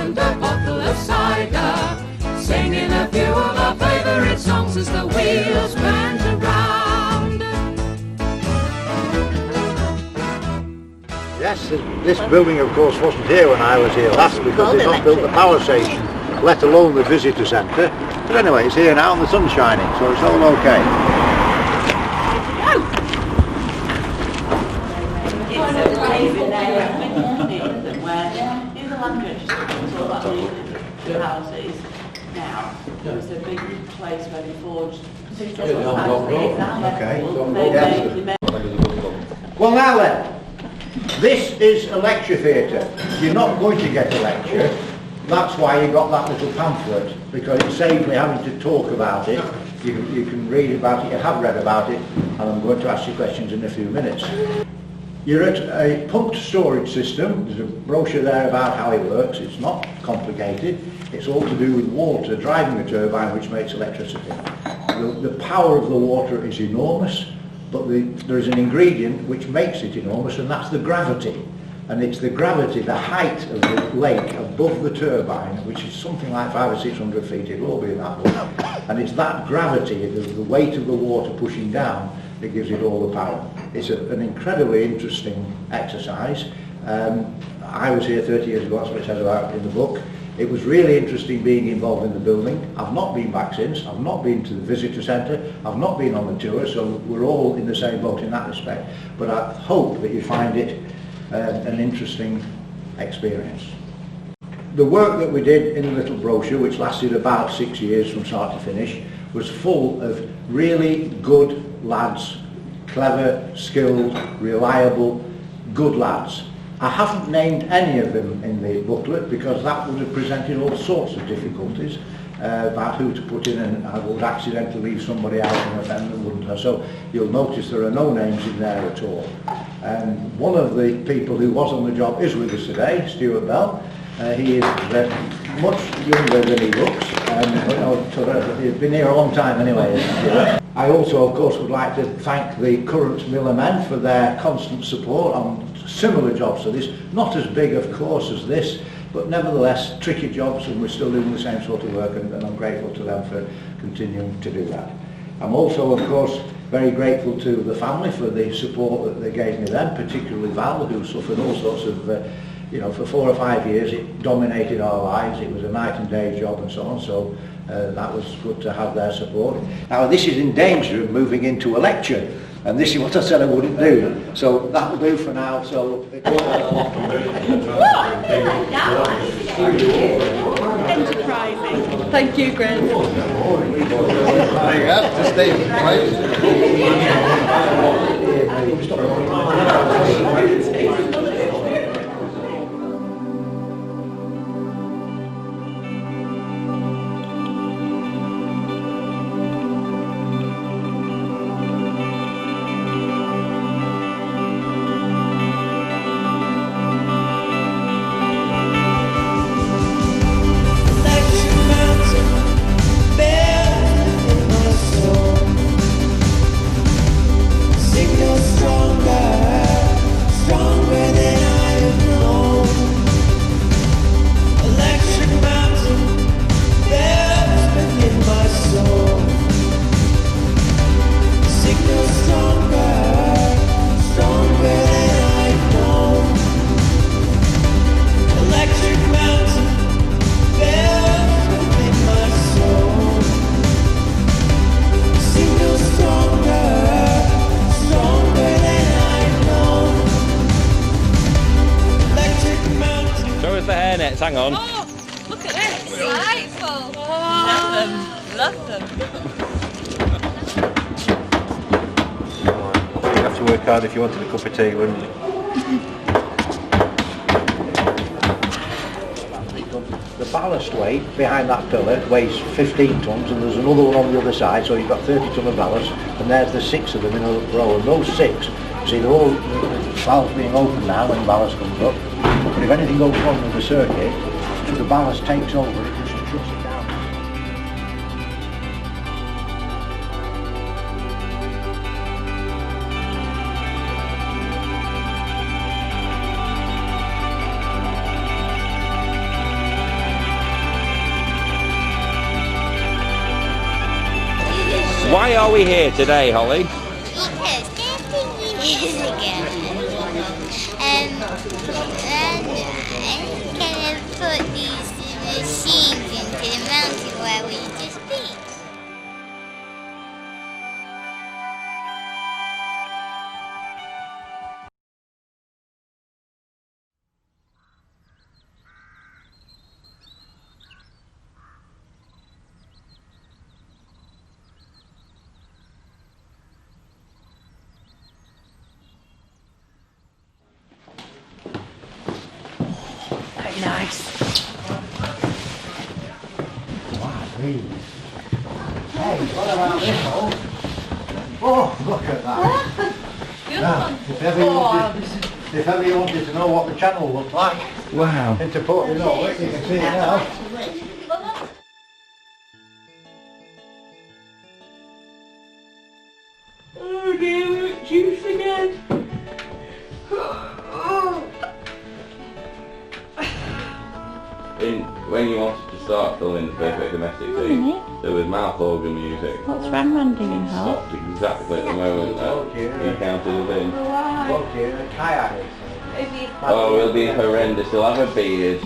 and a bottle of cider, singing a few of our favourite songs as the wheels went around. Yes, this building of course wasn't here when I was here last because they've not built the power station, let alone the visitor centre. But anyway, it's here now and the sun's shining, so it's all okay. Houses now. It was a big place where they forged. Okay. Well now then, this is a lecture theatre. You're not going to get a lecture. That's why you got that little pamphlet, because it saves me having to talk about it. You can read about it, you have read about it, and I'm going to ask you questions in a few minutes. You're at a pumped storage system. There's a brochure there about how it works. It's not complicated. It's all to do with water driving the turbine which makes electricity. The power of the water is enormous, but there is an ingredient which makes it enormous, and that's the gravity. And it's the gravity, the height of the lake above the turbine, which is something like 500 or 600 feet. It'll all be in that book. And it's that gravity, the weight of the water pushing down, that gives it all the power. It's an incredibly interesting exercise. I was here 30 years ago, that's what it says about in the book. It was really interesting being involved in the building. I've not been back since. I've not been to the visitor centre. I've not been on the tour, so we're all in the same boat in that respect. But I hope that you find it an interesting experience. The work that we did in the little brochure, which lasted about 6 years from start to finish, was full of really good lads, clever, skilled, reliable, good lads. I haven't named any of them in the booklet because that would have presented all sorts of difficulties about who to put in, and I would accidentally leave somebody out and offend them, wouldn't I? So you'll notice there are no names in there at all. One of the people who was on the job is with us today, Stuart Bell. He is much younger than he looks. He's been here a long time anyway. I also, of course, would like to thank the current Miller men for their constant support on similar jobs to this. Not as big, of course, as this, but nevertheless tricky jobs, and we're still doing the same sort of work, and I'm grateful to them for continuing to do that. I'm also, of course, very grateful to the family for the support that they gave me then, particularly Val, who suffered all sorts of for 4 or 5 years it dominated our lives. It was a night and day job and so on, so that was good to have their support. Now this is in danger of moving into a lecture, and this is what I said I wouldn't do, so that'll do for now. So Enterprising. Thank you, Graham. There you go, just stay in Hang on. Oh, look at this. Delightful. Oh. Love them. You'd have to work hard if you wanted a cup of tea, wouldn't you? The ballast weight behind that pillar weighs 15 tonnes, and there's another one on the other side, so you've got 30 tonne of ballast, and there's the 6 of them in a row, and those 6, see, they're all valves being opened now when ballast comes up. But if anything goes wrong with the circuit, the ballast takes over, it just shuts it down. Why are we here today, Holly? Because 15 years ago, kind of put these machines into the mountain where we just beat. Very nice. Hey, what about this hole? Oh, look at that. Now, if ever you wanted to know what the channel looked like, Wow. into Port Dinorwic, you can see it now. Oh dear, juice again. When you wanted to start filming the perfect domestic scene, there was mouth organ music. What's Ran doing, Hal? Stopped exactly at the moment that he counted us in. Look here, a kayak. Oh, he'll be horrendous. He'll have a beard.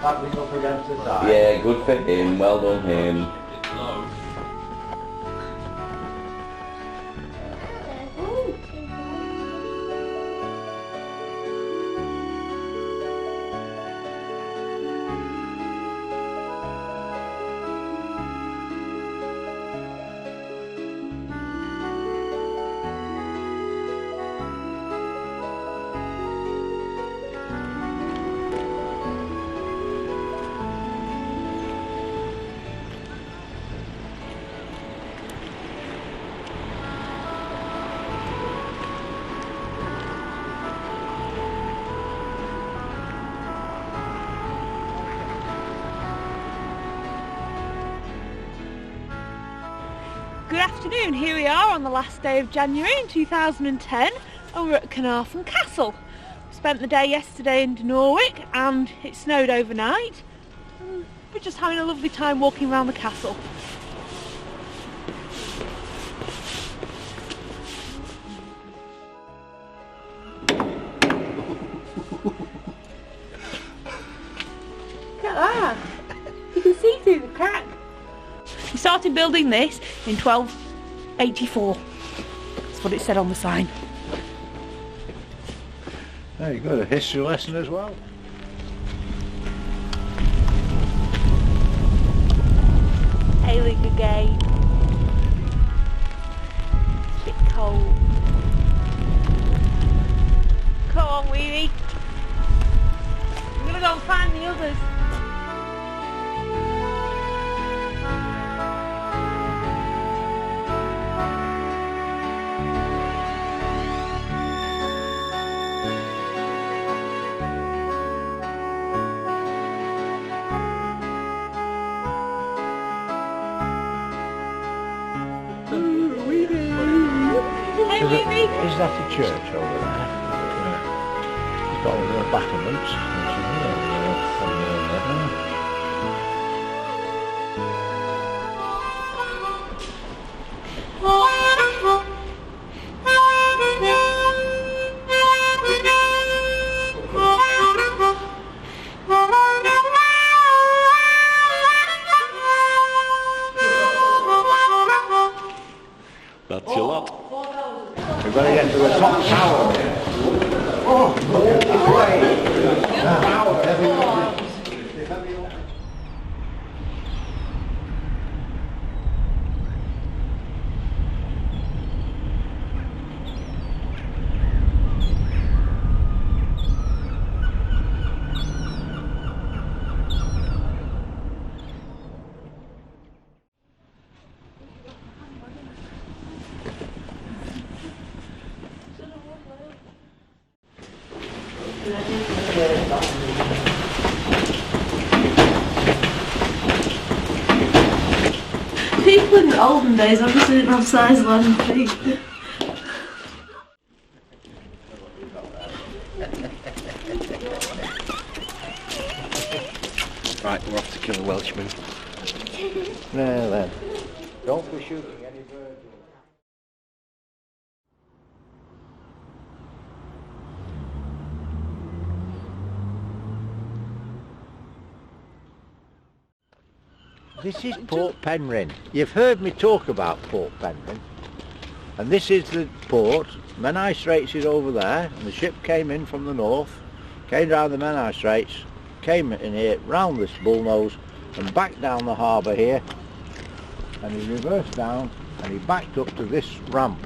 Battling up against the side. Yeah, good for him. Well done him. Good afternoon, here we are on the last day of January in 2010 and we're at Carnarvon Castle. Spent the day yesterday in Dinorwic and it snowed overnight. We're just having a lovely time walking around the castle. Look at that! You can see through the crack. We started building this in 1284. That's what it said on the sign. There you go, a history lesson as well. Hailing again. It's a bit cold. Come on, Weenie. I'm gonna go and find the others. Is that a church over there? It's got all the battlements. That's your lot. We've got to get to the top tower. Oh, look at that. Tower, People in the olden days obviously didn't have size land feet. Right, we're off to kill a Welshman. There then. Don't be shooting any birds. This is Port Penryn. You've heard me talk about Port Penryn. And this is the port. Menai Straits is over there, and the ship came in from the north, came down the Menai Straits, came in here, round this bullnose, and back down the harbour here, and he reversed down, and he backed up to this ramp.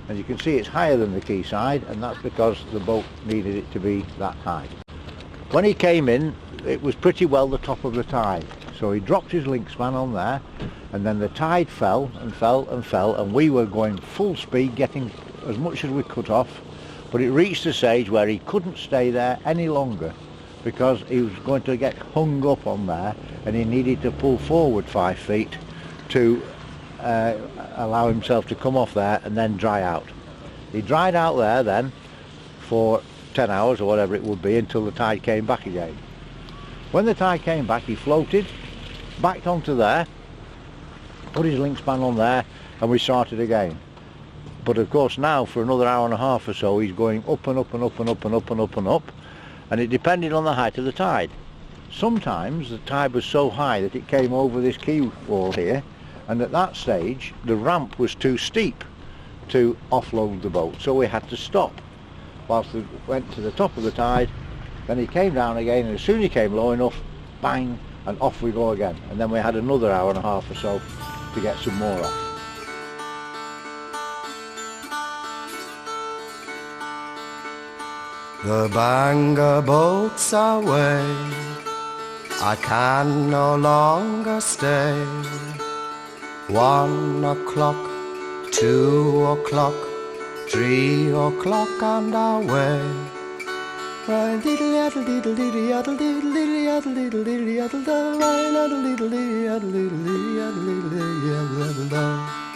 And you can see it's higher than the quayside, and that's because the boat needed it to be that high. When he came in, it was pretty well the top of the tide, so he dropped his link span on there, and then the tide fell and fell and fell, and we were going full speed, getting as much as we cut off, but it reached a stage where he couldn't stay there any longer because he was going to get hung up on there, and he needed to pull forward 5 feet to allow himself to come off there and then dry out. He dried out there then for 10 hours or whatever it would be until the tide came back again. When the tide came back, he floated, backed onto there, put his link span on there, and we started again. But of course now for another hour and a half or so he's going up and up and up and up and up and up and up, and it depended on the height of the tide. Sometimes the tide was so high that it came over this quay wall here, and at that stage the ramp was too steep to offload the boat, so we had to stop whilst we went to the top of the tide. Then he came down again, and as soon as he came low enough, bang, and off we go again. And then we had another hour and a half or so to get some more off. The Bangor boat's away, I can no longer stay. 1 o'clock, 2 o'clock, 3 o'clock and away. Why diddle yaddle diddle diddle yaddle diddle diddle yaddle diddle diddle yaddle do. Why yaddle diddle diddle yaddle diddle diddle yaddle diddle yaddle do.